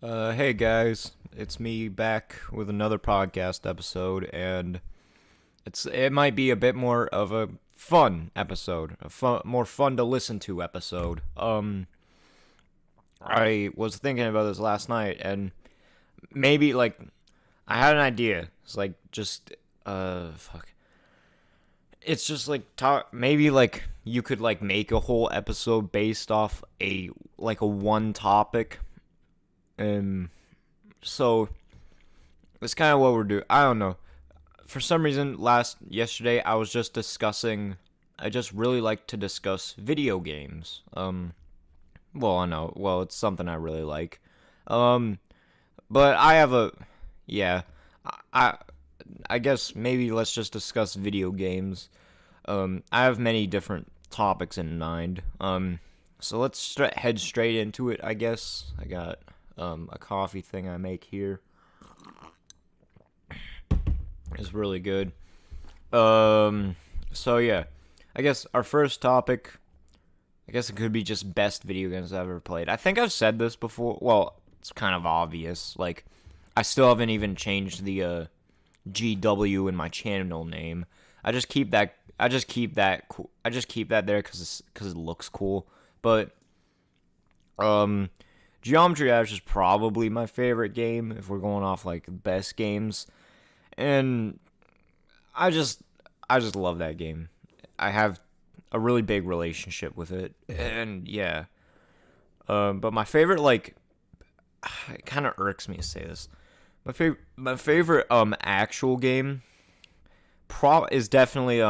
Hey guys, it's me back with another podcast episode, and it might be a bit more of a fun episode, more fun to listen to episode. I was thinking about this last night, and maybe like I had an idea. It's like just fuck. It's just like talk. Maybe like you could like make a whole episode based off a one topic. Um, so That's kind of what we're doing. I don't know. For some reason, yesterday, I was just discussing. I just really like to discuss video games. Well, I know. Well, it's something I really like. Um, but I have a, yeah. I, I guess maybe let's just discuss video games. I have many different topics in mind. So let's head straight into it. I guess I got a coffee thing I make here. Is really good. So yeah, I guess our first topic. I guess it could be just best video games I've ever played. I think I've said this before. Well, it's kind of obvious. Like, I still haven't even changed the GW in my channel name. I just keep that. I just keep that. I just keep that there because it looks cool. But Geometry Dash is probably my favorite game if we're going off like best games. And I just I just love that game. I have a really big relationship with it, and yeah. But my favorite, like, it kind of irks me to say this. My favorite actual game is definitely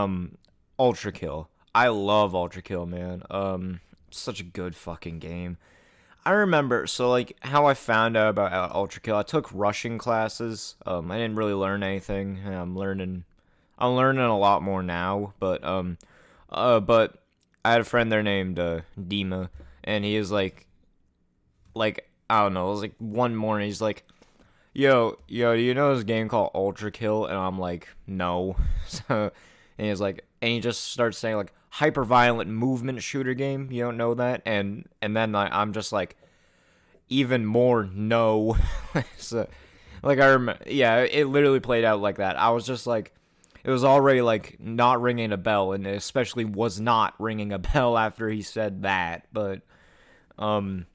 Ultra Kill. I love Ultra Kill, man. Such a good fucking game. I remember, so like how I found out about Ultra Kill. I took rushing classes. I didn't really learn anything. I'm learning a lot more now. But I had a friend there named Dima, and he was like I don't know. It was like one morning. He's like, yo, do you know this game called Ultra Kill? And I'm like, no. So, and he just starts saying like hyper violent movement shooter game. You don't know that? And then I'm just like, even more no. So, like I remember, yeah, it literally played out like that. I was just like, it was already like not ringing a bell, and it especially was not ringing a bell after he said that. But um,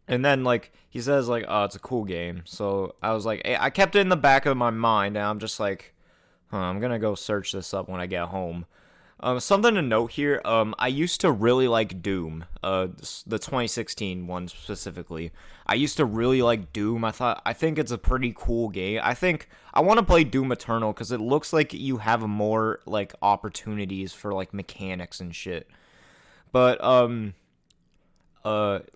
and then like he says like, oh, it's a cool game. So I was like, I kept it in the back of my mind, and I'm just like, I'm gonna go search this up when I get home. Something to note here. I used to really like Doom. The 2016 one specifically. I used to really like Doom. I think it's a pretty cool game. I want to play Doom Eternal because it looks like you have more like opportunities for like mechanics and shit. But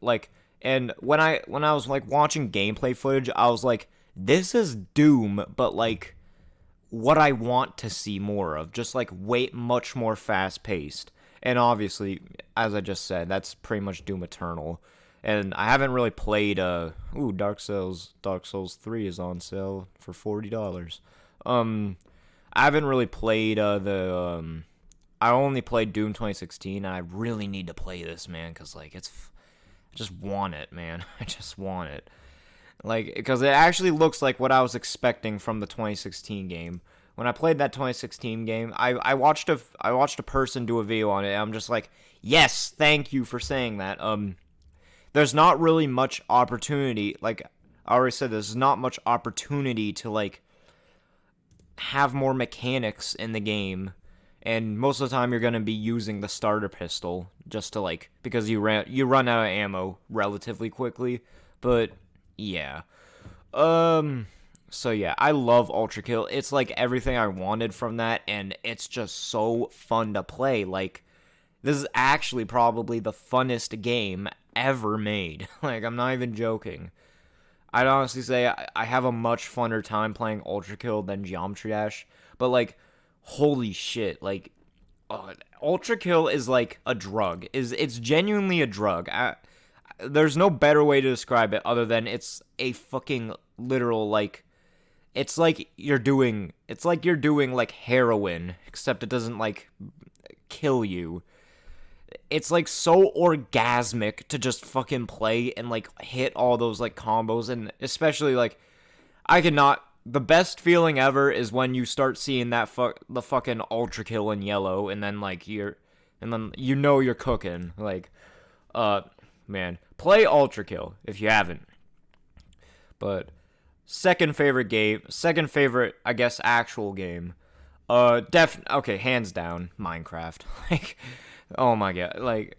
like, and when I was like watching gameplay footage, I was like, this is Doom, but like what I want to see more of, just like way much more fast paced. And obviously, as I just said, that's pretty much Doom Eternal. And I haven't really played Dark Souls 3 is on sale for $40. Um I haven't really played I only played Doom 2016, and I really need to play this, man, cuz like I just want it, man. I just want it. Like, because it actually looks like what I was expecting from the 2016 game. When I played that 2016 game, I watched a person do a video on it, and I'm just like, yes, thank you for saying that. There's not really much opportunity. Like I already said, there's not much opportunity to like have more mechanics in the game, and most of the time you're gonna be using the starter pistol just to like because you run out of ammo relatively quickly. But yeah. So yeah, I love Ultra Kill. It's like everything I wanted from that, and it's just so fun to play. Like, this is actually probably the funnest game ever made. Like, I'm not even joking. I'd honestly say I have a much funner time playing Ultra Kill than Geometry Dash. But like, holy shit! Like, Ultra Kill is like a drug. It's genuinely a drug. There's no better way to describe it other than it's a fucking literal like it's like you're doing like heroin, except it doesn't like kill you. it's like so orgasmic to just fucking play and like hit all those like combos, and especially like I cannot. The best feeling ever is when you start seeing the fucking ultra kill in yellow, and then you know you're cooking. Like, man, play ultra kill if you haven't. But second favorite, I guess, actual game. Okay, hands down, Minecraft. Like, oh my god, like,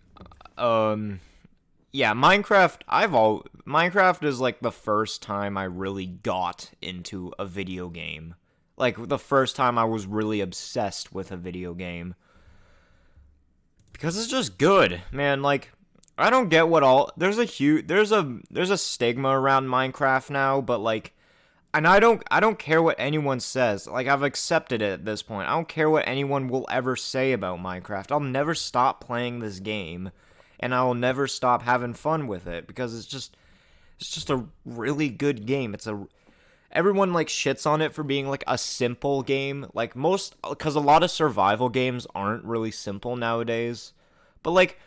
yeah, Minecraft is like the first time I really got into a video game. Like the first time I was really obsessed with a video game. Because it's just good, man. Like I don't get what all there's a stigma around Minecraft now, but like and I don't care what anyone says. Like I've accepted it at this point. I don't care what anyone will ever say about Minecraft. I'll never stop playing this game. And I will never stop having fun with it because it's just a really good game. Everyone like shits on it for being like a simple game, like because a lot of survival games aren't really simple nowadays. But like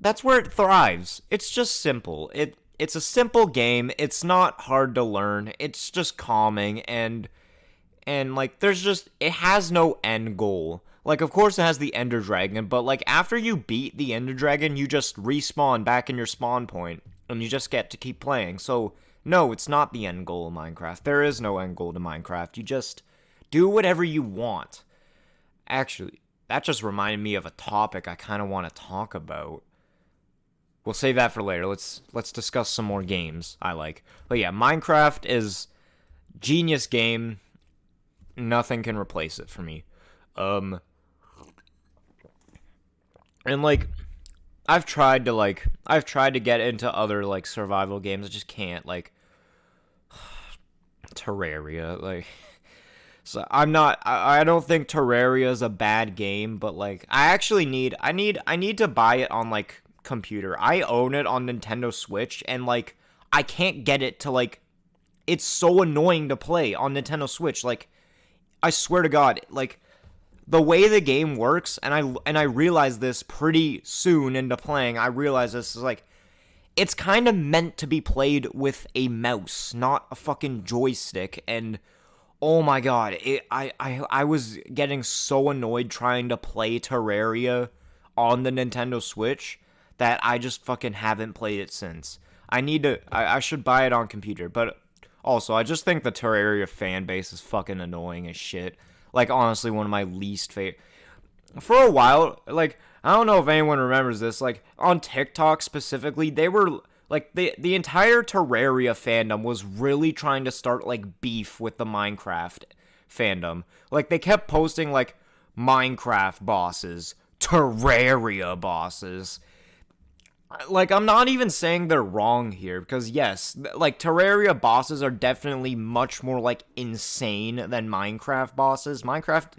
that's where it thrives. It's just simple. It's a simple game. It's not hard to learn. It's just calming and like it has no end goal. Like, of course it has the Ender Dragon, but, like, after you beat the Ender Dragon, you just respawn back in your spawn point, and you just get to keep playing. So, no, it's not the end goal of Minecraft. There is no end goal to Minecraft. You just do whatever you want. Actually, that just reminded me of a topic I kind of want to talk about. We'll save that for later. Let's discuss some more games I like. But yeah, Minecraft is genius game. Nothing can replace it for me. And like I've tried to get into other like survival games. I just can't. Like Terraria, like so I don't think Terraria is a bad game, but like I need to buy it on like computer. I own it on Nintendo Switch and like I can't get it to like it's so annoying to play on Nintendo Switch. Like I swear to God, like the way the game works, and I realized this pretty soon into playing, I realized this is like, it's kind of meant to be played with a mouse, not a fucking joystick, and oh my god, I was getting so annoyed trying to play Terraria on the Nintendo Switch that I just fucking haven't played it since. I should buy it on computer, but also, I just think the Terraria fan base is fucking annoying as shit. Like, honestly, one of my least favorite. For a while, like, I don't know if anyone remembers this, like, on TikTok specifically, they were, like, the entire Terraria fandom was really trying to start, like, beef with the Minecraft fandom. Like, they kept posting, like, Minecraft bosses, Terraria bosses. Like, I'm not even saying they're wrong here, because yes, like, Terraria bosses are definitely much more, like, insane than Minecraft bosses. Minecraft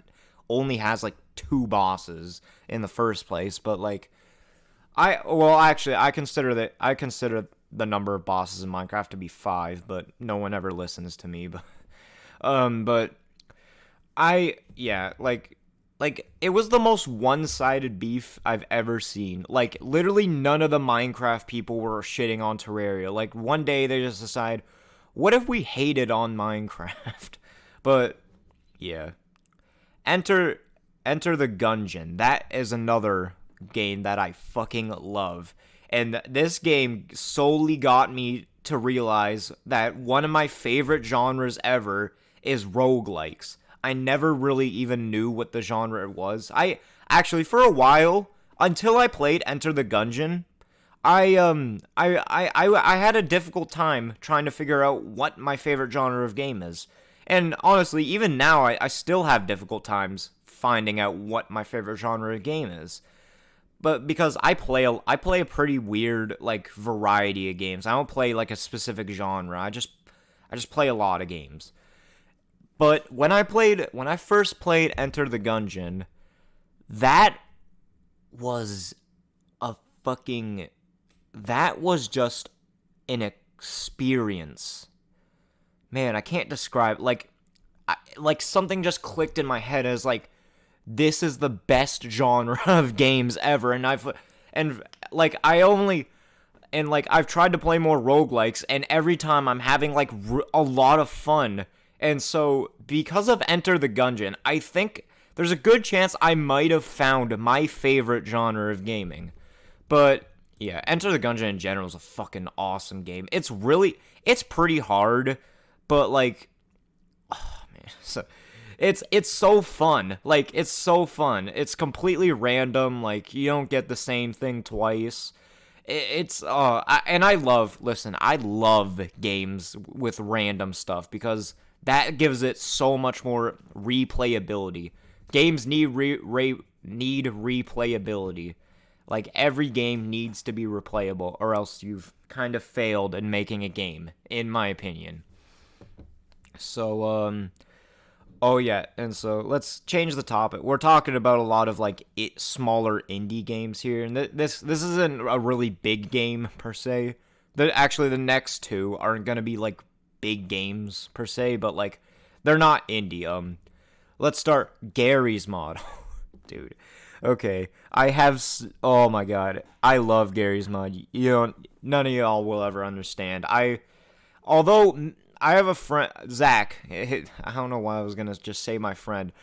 only has, like, 2 bosses in the first place, but, like, I consider the number of bosses in Minecraft to be 5, but no one ever listens to me, but like, it was the most one-sided beef I've ever seen. Like, literally none of the Minecraft people were shitting on Terraria. Like, one day they just decide, what if we hated on Minecraft? But, yeah. Enter the Gungeon. That is another game that I fucking love. And this game solely got me to realize that one of my favorite genres ever is roguelikes. I never really even knew what the genre was. I actually, for a while, until I played Enter the Gungeon, I had a difficult time trying to figure out what my favorite genre of game is. And honestly, even now, I still have difficult times finding out what my favorite genre of game is. But because I play a pretty weird, like, variety of games. I don't play, like, a specific genre. I just play a lot of games. But when I first played Enter the Gungeon, that was just an experience. Man, I can't describe, like something just clicked in my head as, like, this is the best genre of games ever, and And like I've tried to play more roguelikes, and every time I'm having like a lot of fun. And so because of Enter the Gungeon, I think there's a good chance I might have found my favorite genre of gaming. But yeah, Enter the Gungeon in general is a fucking awesome game. It's pretty hard, but like, oh man, it's so fun. Like, it's so fun. It's completely random. Like, you don't get the same thing twice. I love games with random stuff because that gives it so much more replayability. Games need need replayability. Like, every game needs to be replayable, or else you've kind of failed in making a game, in my opinion. So, oh yeah, and so let's change the topic. We're talking about a lot of, like, smaller indie games here, and this isn't a really big game, per se. Actually, the next two aren't gonna be, like, big games, per se, but, like, they're not indie. Let's start Gary's Mod. Dude. Okay, oh my god, I love Gary's Mod. None of y'all will ever understand. Although I have a friend, Zach. I don't know why I was gonna just say my friend.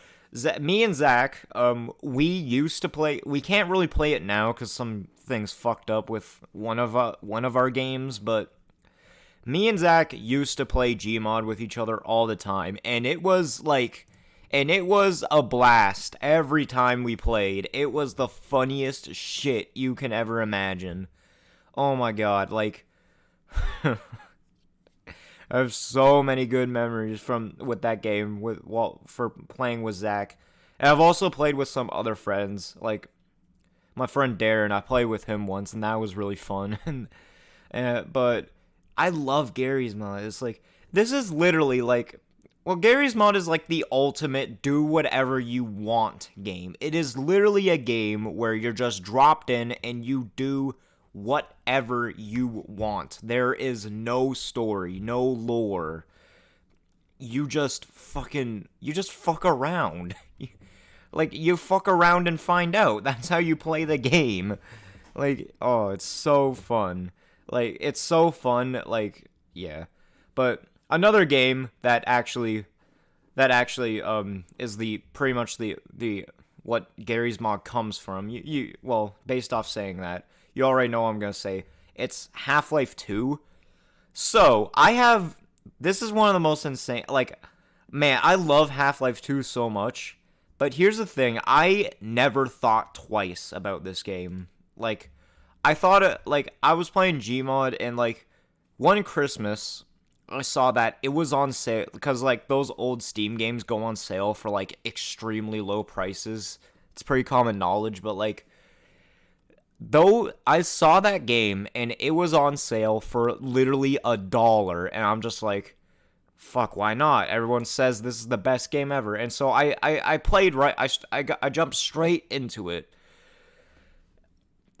Me and Zach, we used to play. We can't really play it now because some things fucked up with one of our games. But me and Zach used to play Gmod with each other all the time, and it was a blast every time we played. It was the funniest shit you can ever imagine. Oh my god, like I have so many good memories with that game for playing with Zach. And I've also played with some other friends, like my friend Darren. I played with him once, and that was really fun. But I love Gary's Mod. It's like, this is literally like, well, Gary's Mod is like the ultimate do whatever you want game. It is literally a game where you're just dropped in and you do whatever you want. There is no story, no lore. You just fuck around. Like, you fuck around and find out. That's how you play the game. Like, oh, it's so fun. Like, it's so fun. Like, yeah. But another game that actually is pretty much the what Gary's Mod comes from. Well, based off saying that, you already know what I'm gonna say. It's Half-Life 2. So this is one of the most insane. Like, man, I love Half-Life 2 so much. But here's the thing: I never thought twice about this game. Like, I was playing Gmod, and like one Christmas, I saw that it was on sale, because like those old Steam games go on sale for like extremely low prices. It's pretty common knowledge, but like, though I saw that game and it was on sale for literally $1, and I'm just like, fuck, why not? Everyone says this is the best game ever, and so I played right. I jumped straight into it.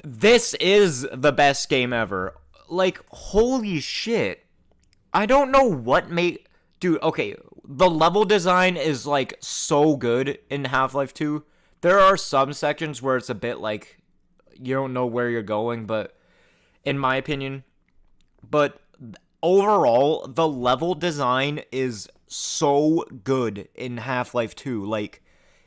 This is the best game ever. Like, holy shit. I don't know what made... Dude, okay, the level design is, like, so good in Half-Life 2. There are some sections where it's a bit, like, you don't know where you're going, but... In my opinion. But overall, the level design is so good in Half-Life 2. Like,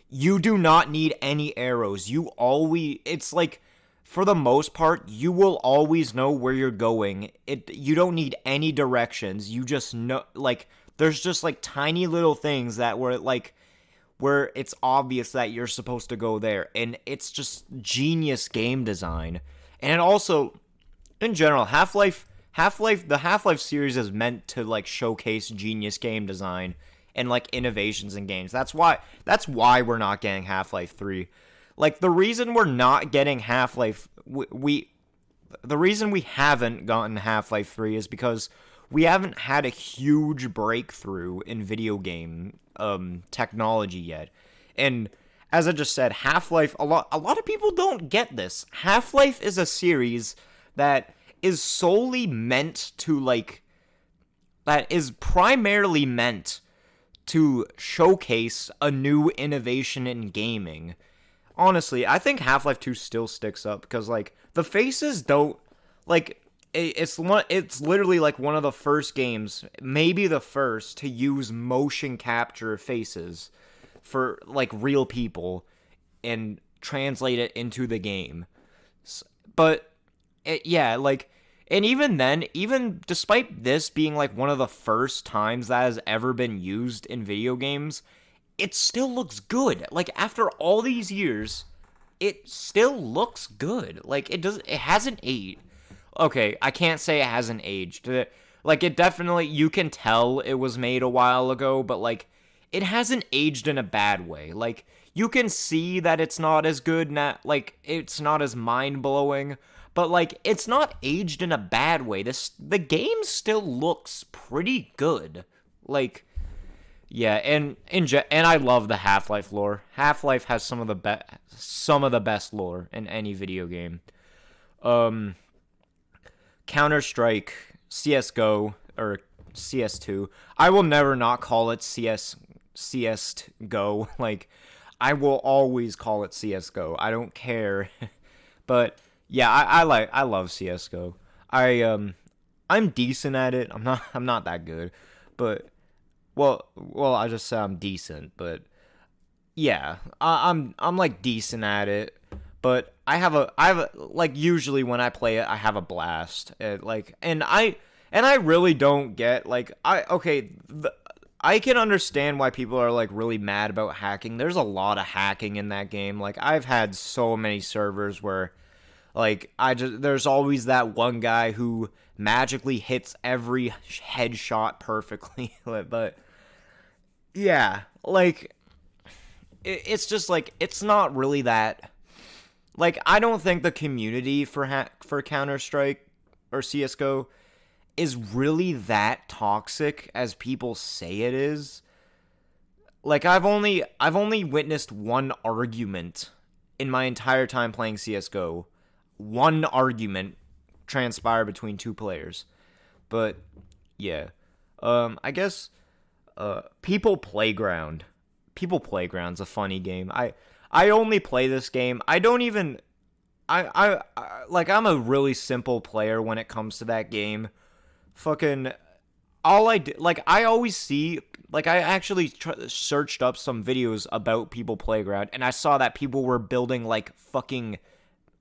you do not need any arrows. It's, like... For the most part, you will always know where you're going. You don't need any directions. You just know, like, there's just, like, tiny little things where it's obvious that you're supposed to go there. And it's just genius game design. And also, in general, the Half-Life series is meant to, like, showcase genius game design and, like, innovations in games. That's why we're not getting Half-Life 3. Like, the reason we're not getting Half-Life... The reason we haven't gotten Half-Life 3 is because we haven't had a huge breakthrough in video game technology yet. And as I just said, Half-Life... A lot of people don't get this. Half-Life is a series that is solely meant to, like... That is primarily meant to showcase a new innovation in gaming. honestly, I think Half-Life 2 still sticks up because like the faces don't like it's literally like one of the first games, maybe the first to use motion capture faces for like real people and translate it into the game. But yeah, like, and even then, even despite this being like one of the first times that has ever been used in video games, it still looks good. Like after all these years, it still looks good. Like it hasn't aged. Okay, I can't say it hasn't aged. Like it definitely, you can tell it was made a while ago, but like it hasn't aged in a bad way. Like you can see that it's not as good now, like it's not as mind-blowing, but like it's not aged in a bad way. The game still looks pretty good. Like yeah, and I love the Half-Life lore. Half-Life has some of the best lore in any video game. Um Counter-Strike, CS:GO, or CS2. I will never not call it CS:GO. Like, I will always call it CS:GO. I don't care. But yeah, I love CS:GO. I'm decent at it. I'm not that good. But I just say I'm decent, but yeah, I'm like decent at it, but I have a like usually when I play it, I have a blast. Like and I really don't get like I can understand why people are like really mad about hacking. There's a lot of hacking in that game. Like I've had so many servers where like there's always that one guy who magically hits every headshot perfectly. But yeah, like it's just like it's not really that. Like I don't think the community for Counter-Strike or CS:GO is really that toxic as people say it is. Like I've only witnessed one argument in my entire time playing CS:GO. One argument transpire between two players. But yeah. I guess People Playground. People Playground's a funny game. I only play this game. I don't even like I'm a really simple player when it comes to that game. Fucking all I do, like I always see, like I actually searched up some videos about People Playground and I saw that people were building like fucking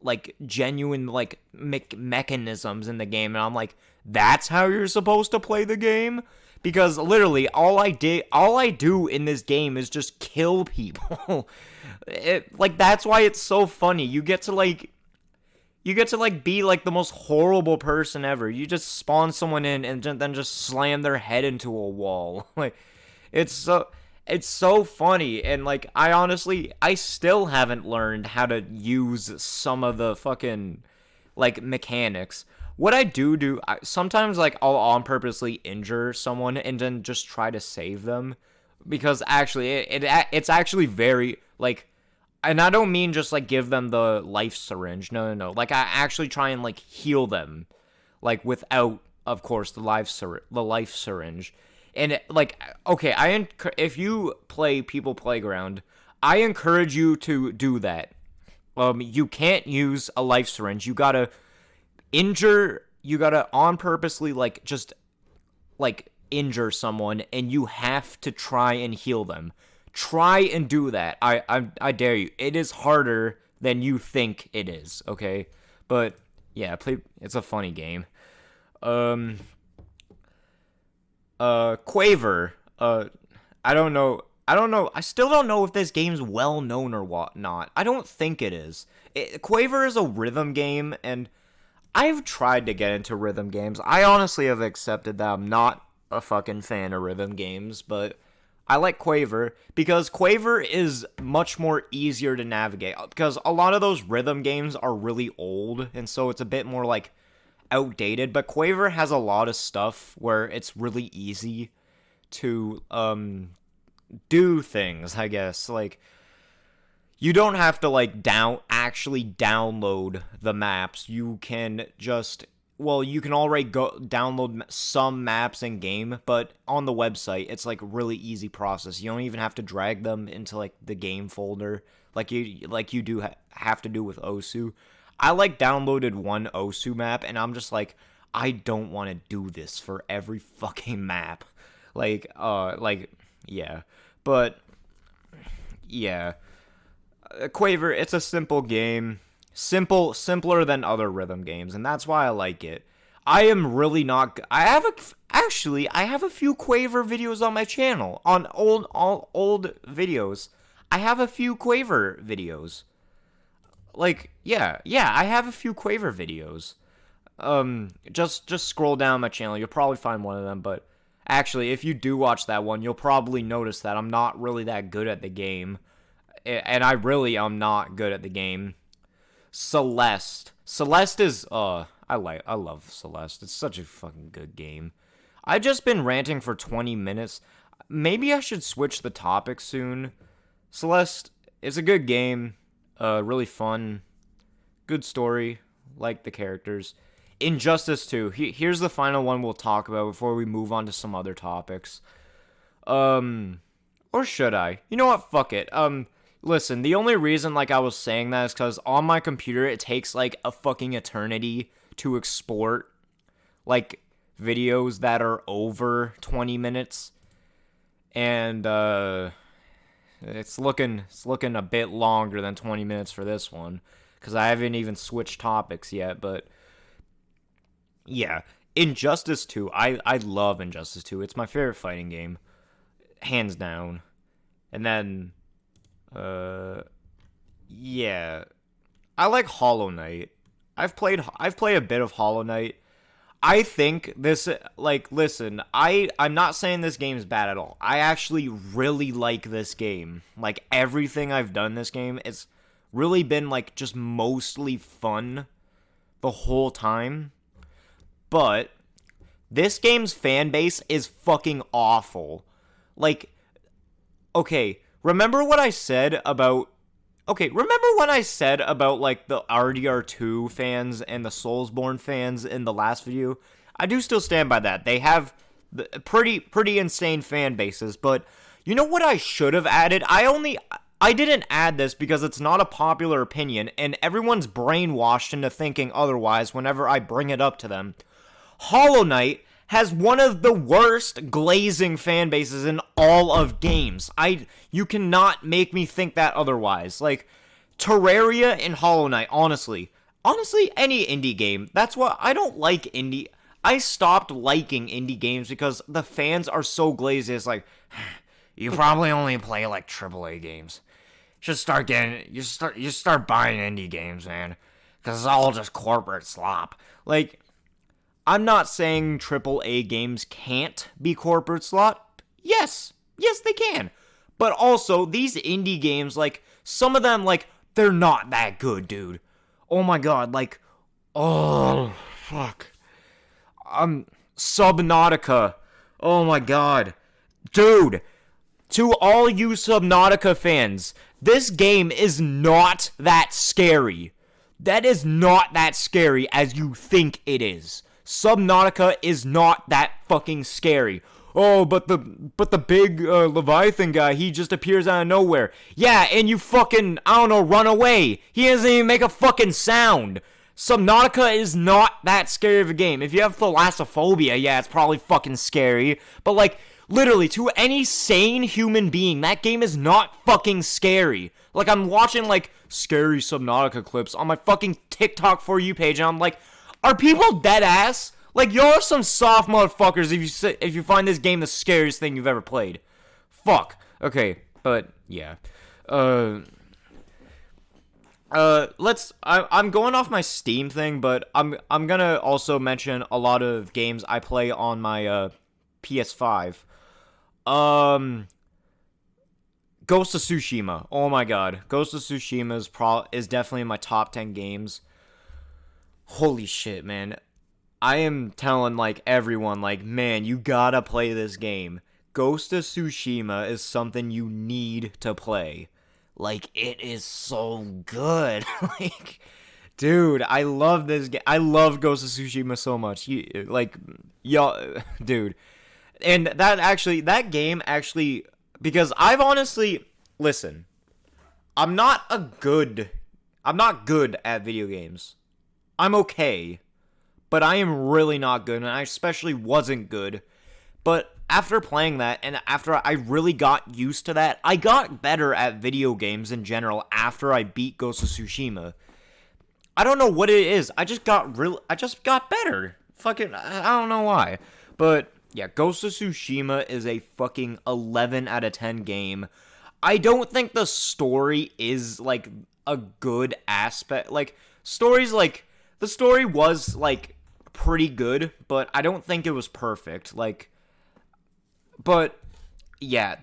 like genuine like mechanisms in the game, and I'm like, that's how you're supposed to play the game? Because literally all I do in this game is just kill people. Like that's why it's so funny. You get to be like the most horrible person ever. You just spawn someone in and then just slam their head into a wall. Like it's so funny, and like I still haven't learned how to use some of the fucking like mechanics. What I do, sometimes like I'll on purposely injure someone and then just try to save them, because actually it's actually very like, and I don't mean just like give them the life syringe. No. Like I actually try and like heal them, like without, of course, the life syringe. And like, okay, if you play People Playground, I encourage you to do that. You can't use a life syringe. You gotta on purposely like just like injure someone, and you have to try and heal them. Try and do that. I dare you. It is harder than you think it is, okay? But yeah, it's a funny game. Quaver. I don't know. I still don't know if this game's well known or whatnot. I don't think it is. Quaver is a rhythm game, and I've tried to get into rhythm games. I honestly have accepted that I'm not a fucking fan of rhythm games, but I like Quaver because Quaver is much more easier to navigate, because a lot of those rhythm games are really old, and so it's a bit more like outdated. But Quaver has a lot of stuff where it's really easy to do things, I guess. Like you don't have to like actually download the maps. You can just well, you can already go download some maps in game, but on the website, it's like really easy process. You don't even have to drag them into like the game folder, like you do have to do with Osu. I like downloaded one Osu map, and I'm just like, I don't want to do this for every fucking map. Yeah, but yeah, Quaver. It's a simple game. Simpler than other rhythm games, and that's why I like it. I am really not. I have a few Quaver videos on my channel, on old videos. I have a few Quaver videos. Yeah, I have a few Quaver videos. Just scroll down my channel. You'll probably find one of them. But actually, if you do watch that one, you'll probably notice that I'm not really that good at the game, and I really am not good at the game. Celeste is I love Celeste. It's such a fucking good game. I've just been ranting for 20 minutes. Maybe I should switch the topic soon. Celeste is a good game. Really fun. Good story. Like the characters. Injustice 2. Here's the final one we'll talk about before we move on to some other topics. Or should I? You know what? Fuck it. Listen, the only reason, like, I was saying that is because on my computer, it takes, like, a fucking eternity to export, like, videos that are over 20 minutes. And, it's looking a bit longer than 20 minutes for this one, because I haven't even switched topics yet, but, yeah. Injustice 2, I love Injustice 2. It's my favorite fighting game, hands down. And then... yeah. I like Hollow Knight. I've played a bit of Hollow Knight. I think this, like, listen, I'm not saying this game is bad at all. I actually really like this game. Like, everything I've done in this game, it's really been, like, just mostly fun the whole time. But this game's fan base is fucking awful. Like, okay, remember when I said about, like, the RDR2 fans and the Soulsborne fans in the last video? I do still stand by that. They have pretty insane fan bases, but you know what I should have added? I didn't add this because it's not a popular opinion, and everyone's brainwashed into thinking otherwise whenever I bring it up to them. Hollow Knight has one of the worst glazing fan bases in all of games. You cannot make me think that otherwise. Like, Terraria and Hollow Knight, honestly, any indie game. That's why I don't like indie. I stopped liking indie games because the fans are so glazed. It's like, you probably only play like AAA games. You start buying indie games, man, because it's all just corporate slop. Like, I'm not saying AAA games can't be corporate slop. Yes, they can. But also, these indie games, like, some of them, like, they're not that good, dude. Oh my god, like, oh, fuck. Subnautica. Oh my god. Dude, to all you Subnautica fans, this game is not that scary. That is not that scary as you think it is. Subnautica is not that fucking scary. Oh, but the big Leviathan guy, he just appears out of nowhere. Yeah, and you fucking, I don't know, run away. He doesn't even make a fucking sound. Subnautica is not that scary of a game. If you have thalassophobia, yeah, it's probably fucking scary. But, like, literally, to any sane human being, that game is not fucking scary. Like, I'm watching, like, scary Subnautica clips on my fucking TikTok For You page, and I'm like, are people dead ass? Like, y'all are some soft motherfuckers if you find this game the scariest thing you've ever played. Fuck. Okay, but yeah. I'm going off my Steam thing, but I'm gonna also mention a lot of games I play on my PS5. Ghost of Tsushima. Oh my god, Ghost of Tsushima is definitely in my top 10 games. Holy shit, man. I am telling, like, everyone, like, man, you gotta play this game. Ghost of Tsushima is something you need to play. Like, it is so good. Like, Dude, I love this game. I love Ghost of Tsushima so much. Y'all, dude. And that game actually, because I've honestly, listen, I'm not good at video games. I'm okay, but I am really not good, and I especially wasn't good. But after playing that, and after I really got used to that, I got better at video games in general after I beat Ghost of Tsushima. I don't know what it is. I just got better. Fucking, I don't know why. But yeah, Ghost of Tsushima is a fucking 11 out of 10 game. I don't think the story is like a good aspect. Like the story was like pretty good, but I don't think it was perfect. But yeah,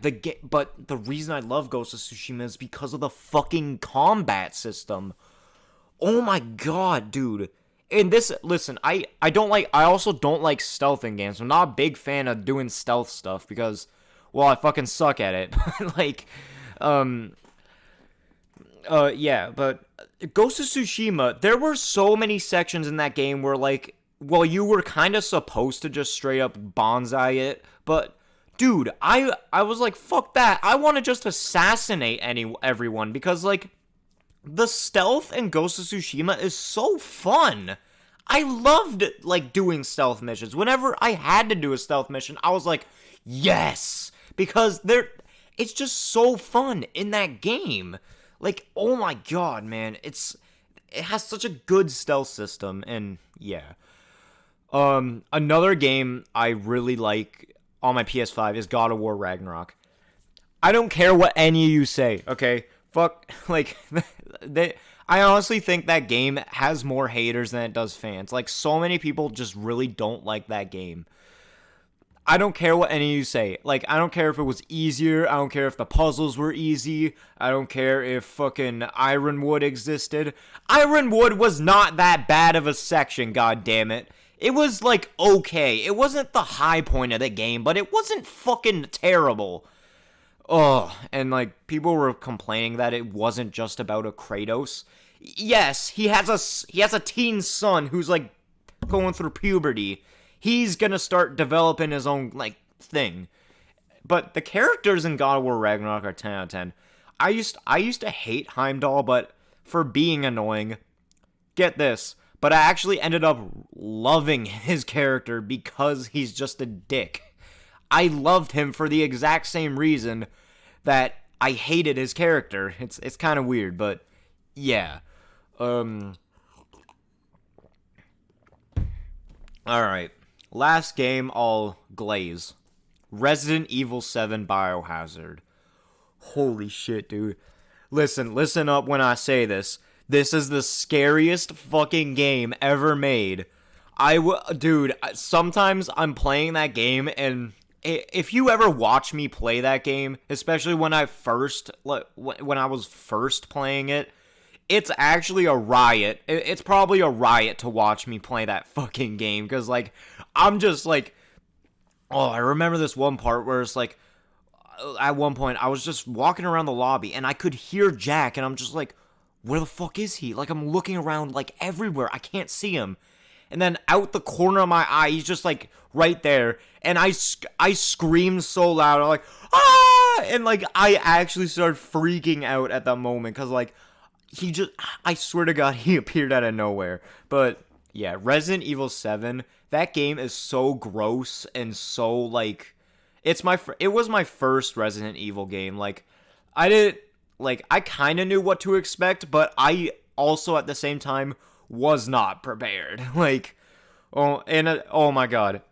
but the reason I love Ghost of Tsushima is because of the fucking combat system. Oh my god, dude. And this, listen, I also don't like stealth in games. I'm not a big fan of doing stealth stuff because, well, I fucking suck at it. Yeah, but Ghost of Tsushima, there were so many sections in that game where, like, well, you were kind of supposed to just straight up bonsai it, but, dude, I was like, fuck that. I want to just assassinate everyone because, like, the stealth in Ghost of Tsushima is so fun. I loved, like, doing stealth missions. Whenever I had to do a stealth mission, I was like, yes! Because it's just so fun in that game. Like, oh my god, man. It has such a good stealth system, and yeah. Another game I really like on my PS5 is God of War Ragnarok. I don't care what any of you say, okay? Fuck, like, I honestly think that game has more haters than it does fans. Like, so many people just really don't like that game. I don't care what any of you say. Like, I don't care if it was easier. I don't care if the puzzles were easy. I don't care if fucking Ironwood existed. Ironwood was not that bad of a section, god damn it. It was, like, okay. It wasn't the high point of the game, but it wasn't fucking terrible. Oh, and like people were complaining that it wasn't just about a Kratos. Yes, he has a teen son who's like going through puberty. He's gonna start developing his own like thing. But the characters in God of War Ragnarok are 10 out of 10. I used to hate Heimdall, but for being annoying. Get this, but I actually ended up loving his character because he's just a dick. I loved him for the exact same reason that I hated his character. It's kind of weird, but yeah. Alright. Last game I'll glaze. Resident Evil 7 Biohazard. Holy shit, dude. Listen up when I say this. This is the scariest fucking game ever made. Dude, sometimes I'm playing that game and if you ever watch me play that game, especially when I was first playing it, it's actually a riot. It's probably a riot to watch me play that fucking game because like I'm just like, oh, I remember this one part where it's like, at one point I was just walking around the lobby and I could hear Jack and I'm just like, where the fuck is he? Like I'm looking around like everywhere. I can't see him. And then out the corner of my eye, he's just like right there. And I screamed so loud. I'm like, ah! And like I actually started freaking out at that moment. Because like I swear to God, he appeared out of nowhere. But yeah, Resident Evil 7, that game is so gross and so like, it was my first Resident Evil game. Like I kind of knew what to expect, but I also at the same time was not prepared. Like, oh my god.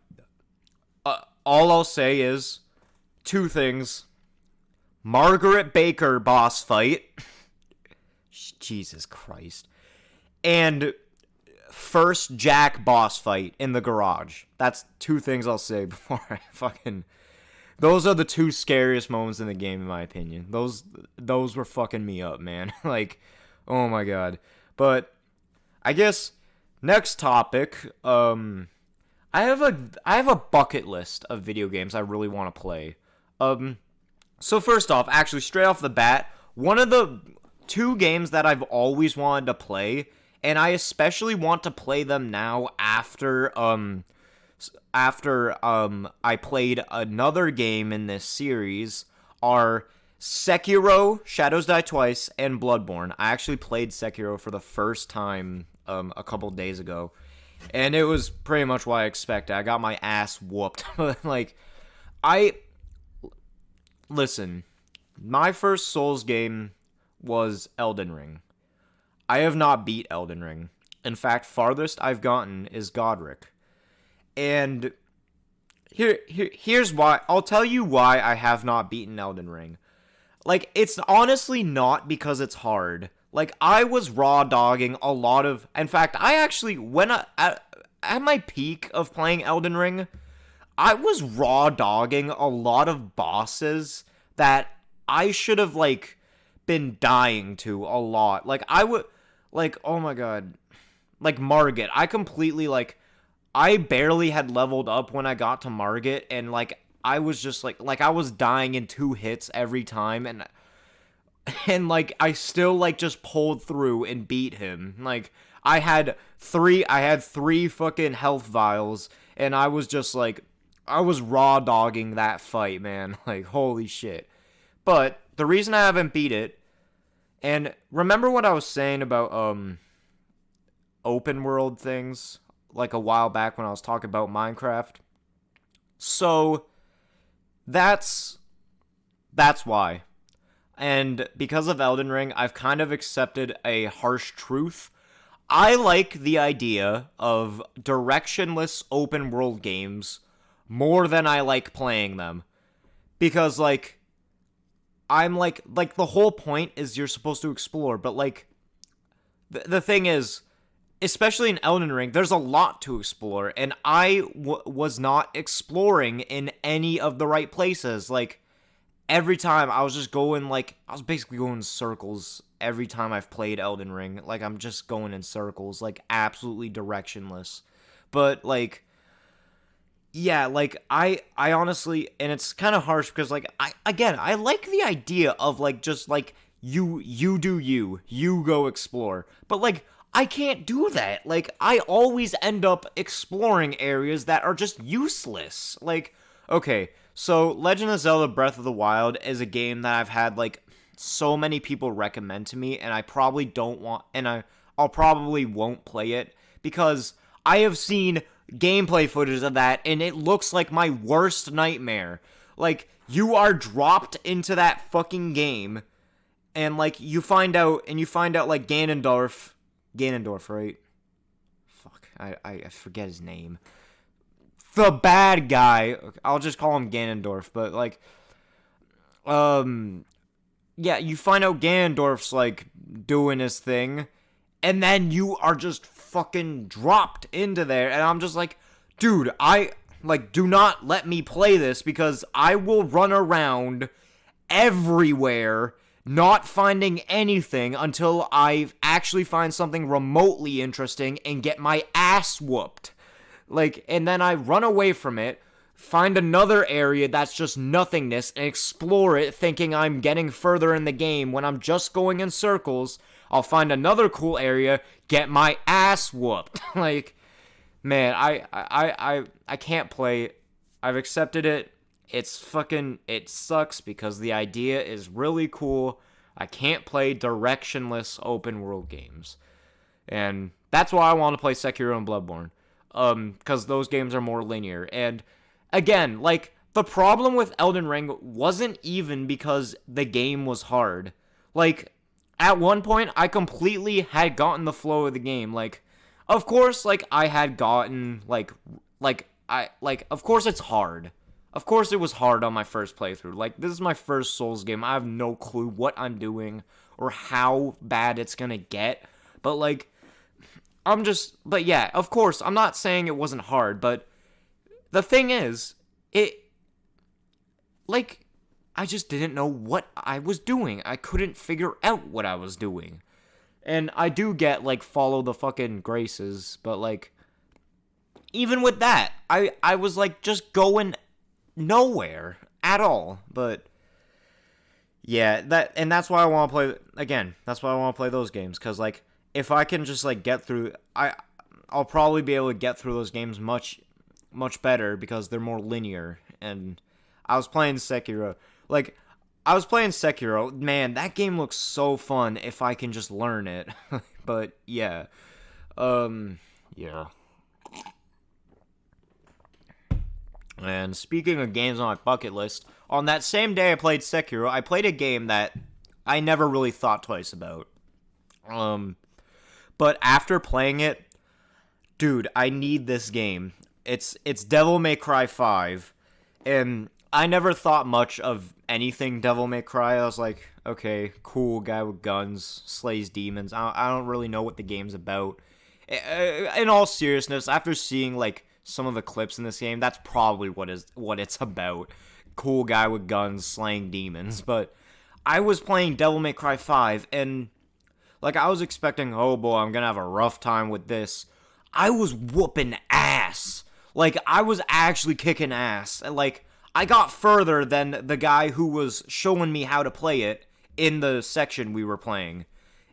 All I'll say is two things. Margaret Baker boss fight. Jesus Christ. And first Jack boss fight in the garage. That's two things I'll say before I fucking... Those are the two scariest moments in the game, in my opinion. Those were fucking me up, man. Like, oh my god. But I guess next topic, I have a bucket list of video games I really want to play. So first off, actually straight off the bat, one of the two games that I've always wanted to play, And I especially want to play them now after I played another game in this series, are Sekiro, Shadows Die Twice, and Bloodborne. I actually played Sekiro for the first time a couple days ago, and it was pretty much what I expected. I got my ass whooped. Like, listen, my first Souls game was Elden Ring. I have not beat Elden Ring. In fact, farthest I've gotten is Godric. And here's why. I'll tell you why I have not beaten Elden Ring. Like, it's honestly not because it's hard. Like, I was raw dogging a lot of... In fact, I actually, at my peak of playing Elden Ring, I was raw dogging a lot of bosses that I should have, like, been dying to a lot. Like, I would... Like, oh my god. Like, Margit. I completely, like... I barely had leveled up when I got to Margit, and, like, I was just, like, I was dying in 2 hits every time, and, like, I still, like, just pulled through and beat him. Like, I had three fucking health vials, and I was just, like, I was raw dogging that fight, man. Like, holy shit. But, the reason I haven't beat it, and remember what I was saying about, open world things? Like a while back when I was talking about Minecraft. So that's why. And because of Elden Ring, I've kind of accepted a harsh truth. I like the idea of directionless open world games more than I like playing them. Because, like, I'm like the whole point is you're supposed to explore, but, like, the thing is, especially in Elden Ring, there's a lot to explore, and I was not exploring in any of the right places. Like, every time I was just going, like, I was basically going in circles every time I've played Elden Ring. Like, I'm just going in circles, like, absolutely directionless. But, like, yeah, like, I honestly, and it's kind of harsh because, like, I like the idea of, like, just, like, you do you go explore. But, like, I can't do that. Like, I always end up exploring areas that are just useless. Like, okay, so Legend of Zelda Breath of the Wild is a game that I've had, like, so many people recommend to me, and I probably don't want, and I'll probably won't play it, because I have seen gameplay footage of that, and it looks like my worst nightmare. Like, you are dropped into that fucking game, and, like, you find out, like, Ganondorf, right? Fuck, I forget his name. The bad guy. I'll just call him Ganondorf, but, like, yeah, you find out Ganondorf's, like, doing his thing, and then you are just fucking dropped into there, and I'm just like, dude, do not let me play this, because I will run around everywhere not finding anything until I actually find something remotely interesting and get my ass whooped. Like, and then I run away from it, find another area that's just nothingness, and explore it thinking I'm getting further in the game when I'm just going in circles. I'll find another cool area, get my ass whooped. Like, man, I can't play. I've accepted it. It sucks because the idea is really cool. I can't play directionless open world games. And that's why I want to play Sekiro and Bloodborne. Because those games are more linear. And again, like, the problem with Elden Ring wasn't even because the game was hard. Like, at one point, I completely had gotten the flow of the game. Like, of course, like, I had gotten, of course it's hard. Of course it was hard on my first playthrough. Like, this is my first Souls game. I have no clue what I'm doing or how bad it's gonna get. But, like, but yeah, of course, I'm not saying it wasn't hard, but the thing is, I just didn't know what I was doing. I couldn't figure out what I was doing. And I do get, like, follow the fucking graces, but, like, even with that, I was, like, just going nowhere at all. But yeah, that's why I want to play, again, that's why I want to play those games, because, like, if I can just like get through, I'll probably be able to get through those games much better because they're more linear. And I was playing Sekiro, like I was playing Sekiro. Man, that game looks so fun if I can just learn it. But yeah, yeah. And speaking of games on my bucket list, on that same day I played Sekiro, I played a game that I never really thought twice about. But after playing it, dude, I need this game. It's Devil May Cry 5, and I never thought much of anything Devil May Cry. I was like, okay, cool guy with guns, slays demons. I don't really know what the game's about. In all seriousness, after seeing like some of the clips in this game, that's probably what it's about. Cool guy with guns slaying demons. But I was playing Devil May Cry 5, and like I was expecting, oh boy, I'm gonna have a rough time with this. I was whooping ass. Like I was actually kicking ass. And like I got further than the guy who was showing me how to play it in the section we were playing.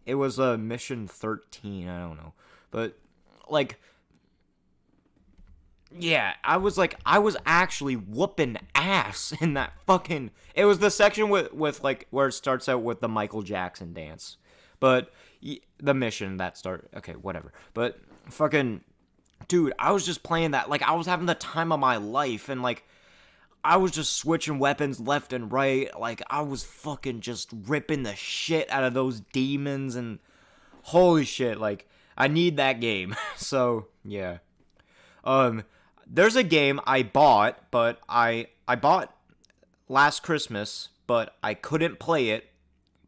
It was mission 13, I don't know. But like yeah, I was actually whooping ass in that fucking. It was the section with like where it starts out with the Michael Jackson dance, but the mission that start. Okay, whatever. But fucking, dude, I was just playing that like I was having the time of my life, and like I was just switching weapons left and right. Like I was fucking just ripping the shit out of those demons, and holy shit, like I need that game. So yeah. There's a game I bought, but I bought last Christmas, but I couldn't play it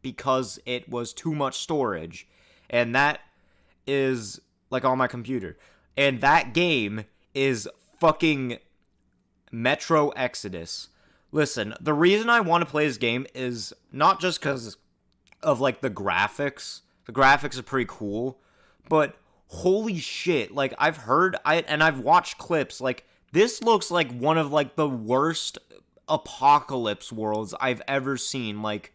because it was too much storage. And that is like on my computer. And that game is fucking Metro Exodus. Listen, the reason I want to play this game is not just because of like the graphics. The graphics are pretty cool, but holy shit, like I've watched clips, like this looks like one of like the worst apocalypse worlds I've ever seen. Like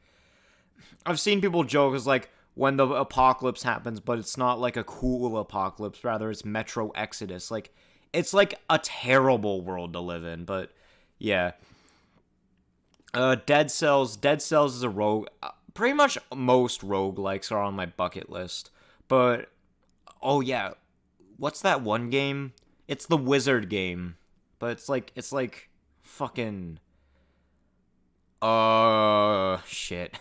I've seen people joke as like when the apocalypse happens, but it's not like a cool apocalypse, rather it's Metro Exodus. Like it's like a terrible world to live in, but yeah. Dead Cells is a rogue. Pretty much most roguelikes are on my bucket list, but oh yeah, what's that one game? It's the Wizard game, but it's like fucking shit.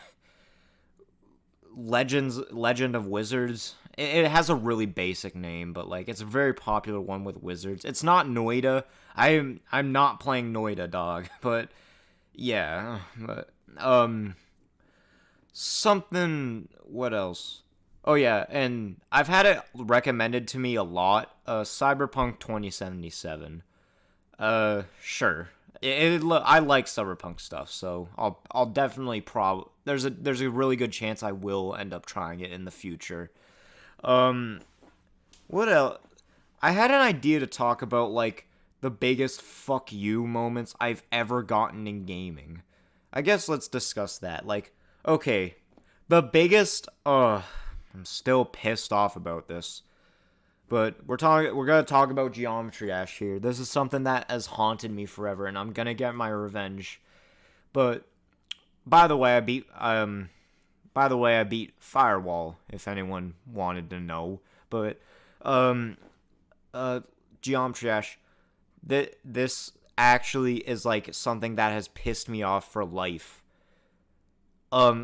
Legend of Wizards. It has a really basic name, but like it's a very popular one with wizards. It's not Noida. I'm not playing Noida, dog, but yeah, but something. What else? Oh yeah, and I've had it recommended to me a lot. Cyberpunk 2077. Sure. I like cyberpunk stuff, so I'll definitely there's a really good chance I will end up trying it in the future. What else? I had an idea to talk about like the biggest fuck you moments I've ever gotten in gaming. I guess let's discuss that. Like, okay, the biggest I'm still pissed off about this. But we're gonna talk about Geometry Dash here. This is something that has haunted me forever, and I'm gonna get my revenge. But by the way, I beat Firewall, if anyone wanted to know. But Geometry Dash, this actually is like something that has pissed me off for life.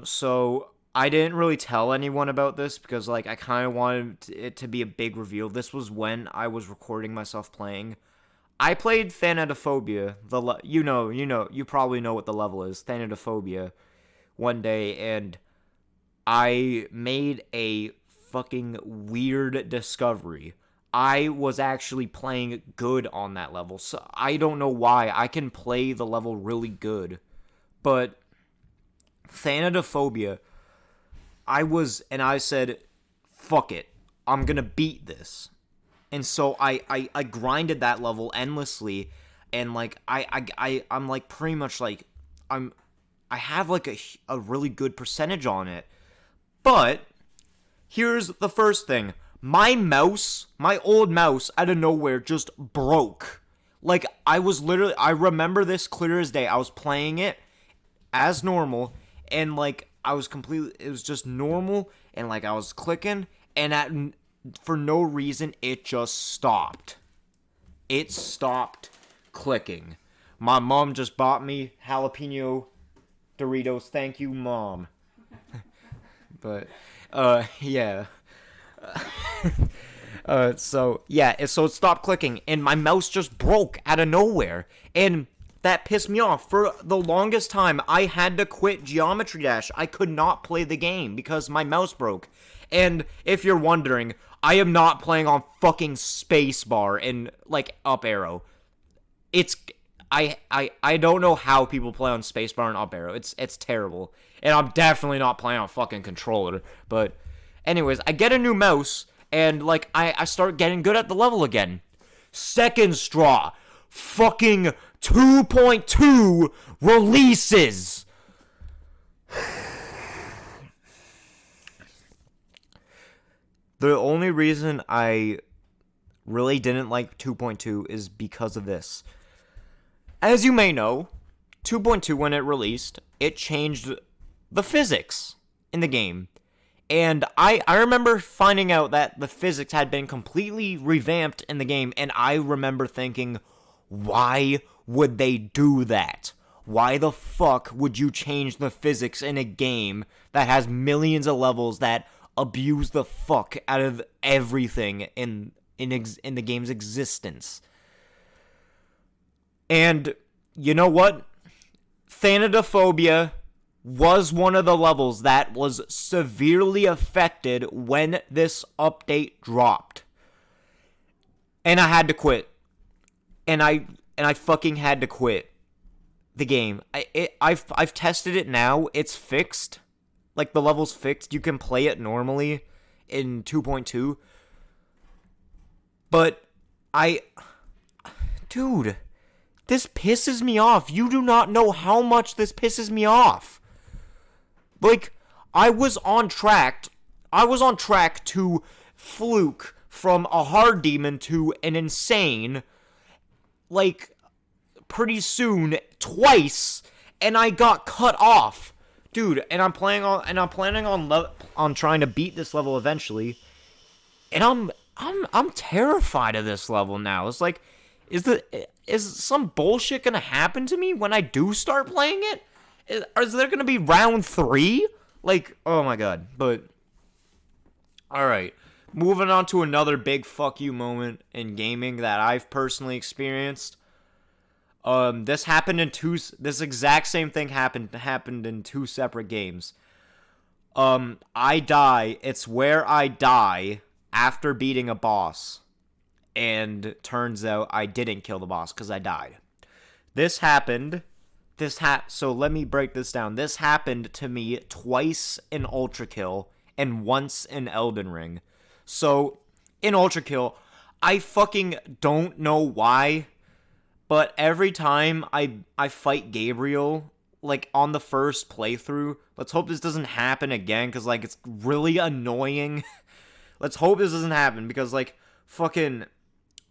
So I didn't really tell anyone about this because, like, I kind of wanted it to be a big reveal. This was when I was recording myself playing. I played Thanatophobia. You probably know what the level is. Thanatophobia. One day, and I made a fucking weird discovery. I was actually playing good on that level. So I don't know why. I can play the level really good, but Thanatophobia, I said, fuck it, I'm gonna beat this. And so I grinded that level endlessly, and like I'm like pretty much like I have like a really good percentage on it. But here's the first thing. My mouse, my old mouse, out of nowhere just broke. Like, I remember this clear as day. I was playing it as normal, and, like, it was just normal, and, like, I was clicking, and for no reason, it just stopped. It stopped clicking. My mom just bought me jalapeno Doritos. Thank you, Mom. But, yeah. So it stopped clicking, and my mouse just broke out of nowhere, and that pissed me off. For the longest time, I had to quit Geometry Dash. I could not play the game because my mouse broke. And if you're wondering, I am not playing on fucking spacebar and, like, up arrow. I don't know how people play on spacebar and up arrow. It's terrible. And I'm definitely not playing on fucking controller. But anyways, I get a new mouse, and, like, I start getting good at the level again. Second straw. Fucking 2.2 releases. The only reason I really didn't like 2.2 is because of this. As you may know, 2.2, when it released, it changed the physics in the game. And I remember finding out that the physics had been completely revamped in the game, and I remember thinking, why would they do that? Why the fuck would you change the physics in a game that has millions of levels that abuse the fuck out of everything in the game's existence? And you know what? Thanatophobia was one of the levels that was severely affected when this update dropped. And I had to quit. And I fucking had to quit the game. I've tested it now. It's fixed. Like, the level's fixed. You can play it normally in 2.2. But dude, this pisses me off. You do not know how much this pisses me off. Like, I was on track to fluke from a hard demon to an insane, like, pretty soon, twice, and I got cut off. Dude, and I'm planning on trying to beat this level eventually. And I'm terrified of this level now. It's like, is some bullshit gonna happen to me when I do start playing it? Is there gonna be round 3? Like, oh my god. But alright. Moving on to another big fuck you moment in gaming that I've personally experienced. This exact same thing happened in 2 separate games. It's where I die after beating a boss. And turns out I didn't kill the boss because I died. So let me break this down. This happened to me twice in Ultra Kill and once in Elden Ring. So, in Ultra Kill, I fucking don't know why, but every time I fight Gabriel, like, on the first playthrough, let's hope this doesn't happen again, because, like, it's really annoying. Let's hope this doesn't happen, because, like, fucking,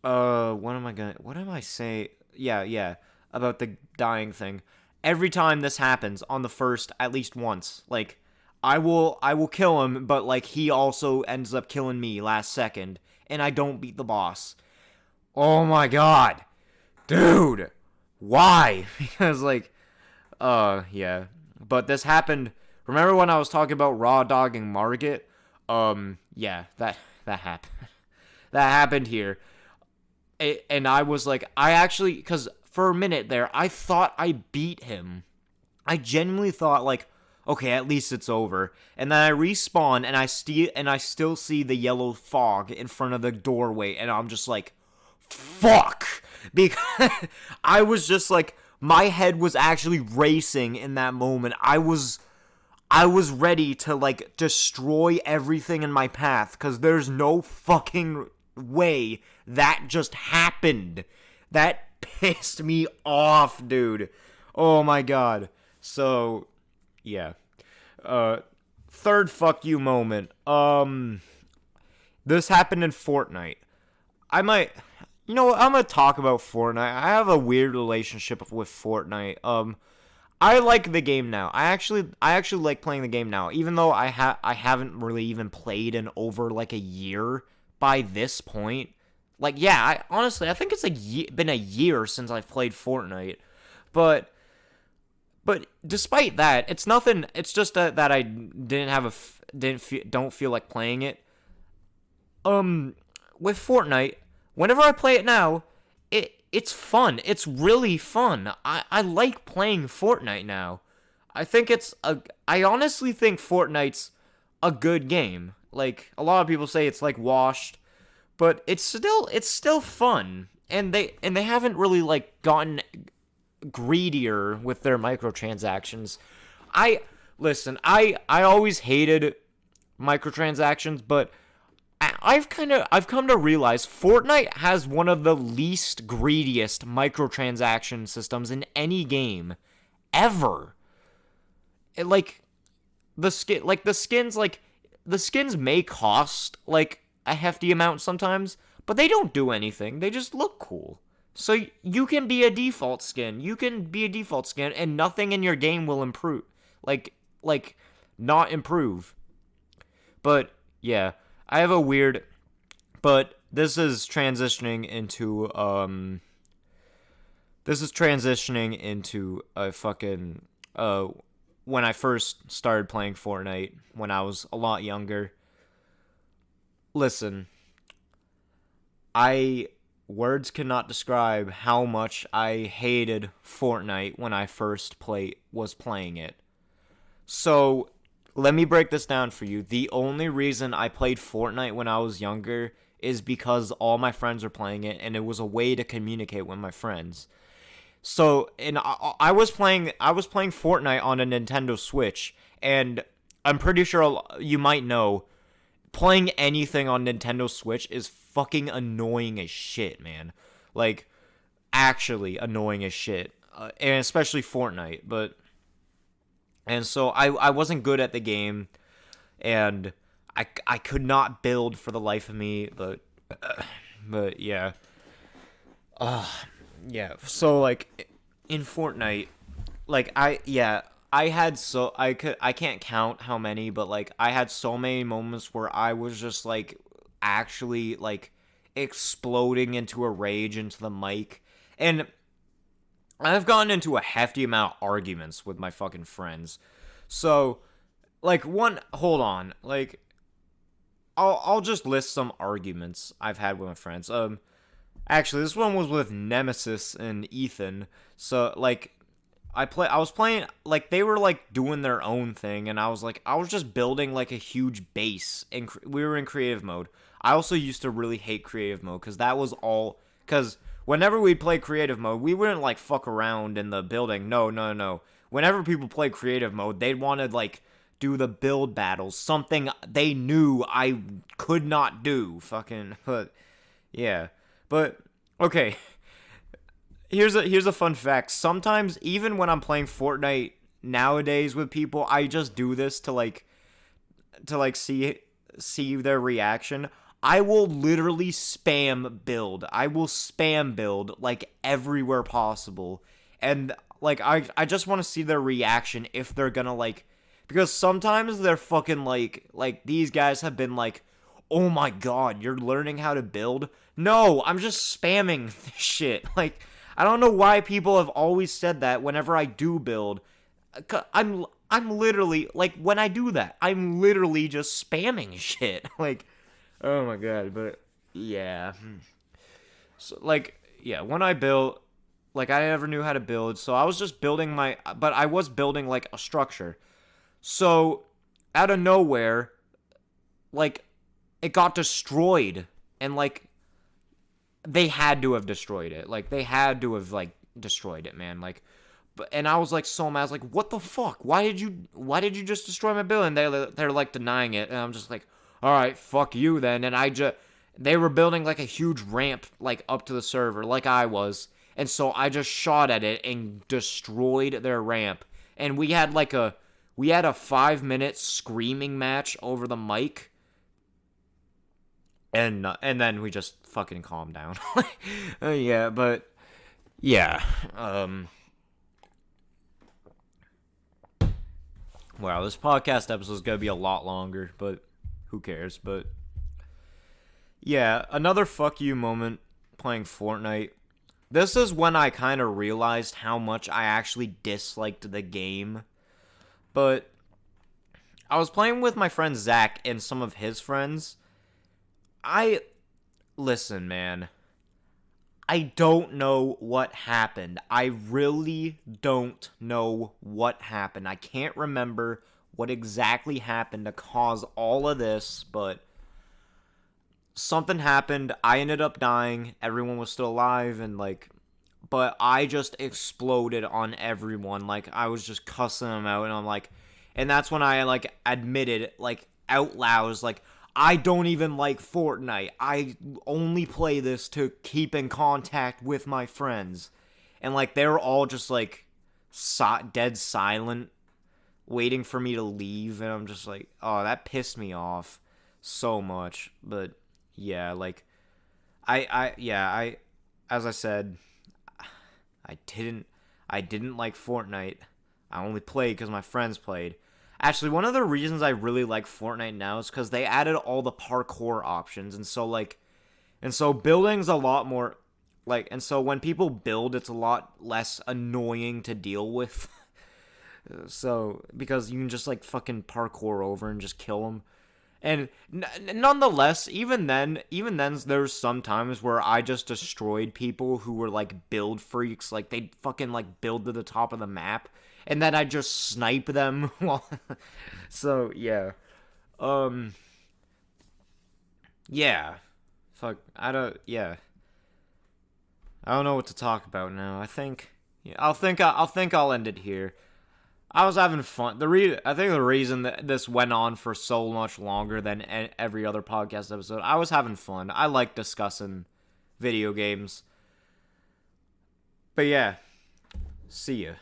what am I saying? Yeah, about the dying thing. Every time this happens on the first, at least once, like, I will kill him, but, like, he also ends up killing me last second, and I don't beat the boss. Oh my god. Dude. Why? Because, like, yeah. But this happened, remember when I was talking about raw dogging Margit? Yeah, that happened. That happened here. And I was like, because for a minute there, I thought I beat him. I genuinely thought, like, okay, at least it's over. And then I respawn, and I still see the yellow fog in front of the doorway, and I'm just like, fuck! Because I was just like, my head was actually racing in that moment. I was ready to, like, destroy everything in my path, because there's no fucking way that just happened. That pissed me off, dude. Oh my god. So, yeah. third fuck you moment. This happened in Fortnite. I might, you know what? I'm gonna talk about Fortnite. I have a weird relationship with Fortnite. I like the game now. I actually like playing the game now, even though I haven't really even played in over like a year by this point. Like, yeah, honestly I think it's been a year since I've played Fortnite, but despite that, it's nothing. It's just that I don't feel like playing it. With Fortnite, whenever I play it now, it's fun. It's really fun. I like playing Fortnite now. I honestly think Fortnite's a good game. Like, a lot of people say it's like washed, but it's still fun. And they haven't really like gotten greedier with their microtransactions. I listen, I always hated microtransactions, but I've come to realize Fortnite has one of the least greediest microtransaction systems in any game ever. Like the skins may cost like a hefty amount sometimes, but they don't do anything. They just look cool. So you can be a default skin. You can be a default skin and nothing in your game will improve. Like not improve. But yeah, I have a weird, but this is transitioning into a fucking when I first started playing Fortnite when I was a lot younger. Listen, I words cannot describe how much I hated Fortnite when I first was playing it. So, let me break this down for you. The only reason I played Fortnite when I was younger is because all my friends were playing it and it was a way to communicate with my friends. So, and I was playing Fortnite on a Nintendo Switch, and I'm pretty sure you might know playing anything on Nintendo Switch is fucking annoying as shit, man. Like, actually annoying as shit. And especially Fortnite, and so I wasn't good at the game, and I could not build for the life of me, but yeah. Yeah, so like in Fortnite, like I can't count how many, but like I had so many moments where I was just like actually like exploding into a rage into the mic. And I've gotten into a hefty amount of arguments with my fucking friends. So like hold on, like I'll just list some arguments I've had with my friends. Actually, this one was with Nemesis and Ethan. So like I was playing, like they were like doing their own thing, and I was just building like a huge base, and we were in creative mode. I also used to really hate creative mode because whenever we play creative mode, we wouldn't like fuck around in the building. No, no, no. Whenever people play creative mode, they'd want to like do the build battles, something they knew I could not do. Fucking, but yeah. But okay, here's a fun fact. Sometimes even when I'm playing Fortnite nowadays with people, I just do this to see their reaction. I will literally spam build. I will spam build like everywhere possible. And like I just want to see their reaction if they're gonna like, because sometimes they're fucking like these guys have been like, "Oh my god, you're learning how to build?" No, I'm just spamming this shit. Like, I don't know why people have always said that whenever I do build. I'm literally, like, when I do that, I'm literally just spamming shit. Like, oh my god, but, yeah. So, like, yeah, when I built, like, I never knew how to build, so I was just building but I was building, like, a structure. So, out of nowhere, like, it got destroyed, and, like, they had to have destroyed it. Like, they had to have, like, destroyed it, man. Like, and I was, like, so mad. I was like, what the fuck? Why did you just destroy my building? They're, like, denying it. And I'm just like, all right, fuck you then. And they were building, like, a huge ramp, like, up to the server, like I was. And so I just shot at it and destroyed their ramp. And we had, like, we had a 5-minute screaming match over the mic, and then we just fucking calmed down. Yeah, but yeah. Wow, this podcast episode is gonna be a lot longer, but who cares? But yeah, another fuck you moment playing Fortnite. This is when I kind of realized how much I actually disliked the game. But I was playing with my friend Zach and some of his friends. Listen, man. I don't know what happened. I really don't know what happened. I can't remember what exactly happened to cause all of this, but something happened. I ended up dying. Everyone was still alive, and but I just exploded on everyone. Like, I was just cussing them out, and I'm like, and that's when I admitted out loud, was like, I don't even like Fortnite. I only play this to keep in contact with my friends. And they were all just dead silent, waiting for me to leave, and I'm just like, oh, that pissed me off so much. But yeah, I as I said, I didn't like Fortnite. I only played because my friends played. Actually, one of the reasons I really like Fortnite now is because they added all the parkour options, and so building's a lot more and so when people build, it's a lot less annoying to deal with. So because you can just fucking parkour over and just kill them. And nonetheless, even then, there's some times where I just destroyed people who were build freaks. They'd fucking build to the top of the map, and then I just snipe them. So yeah, yeah, fuck. I don't know what to talk about now. I think I'll end it here. I was having fun. I think the reason that this went on for so much longer than every other podcast episode, I was having fun. I like discussing video games. But yeah, see ya.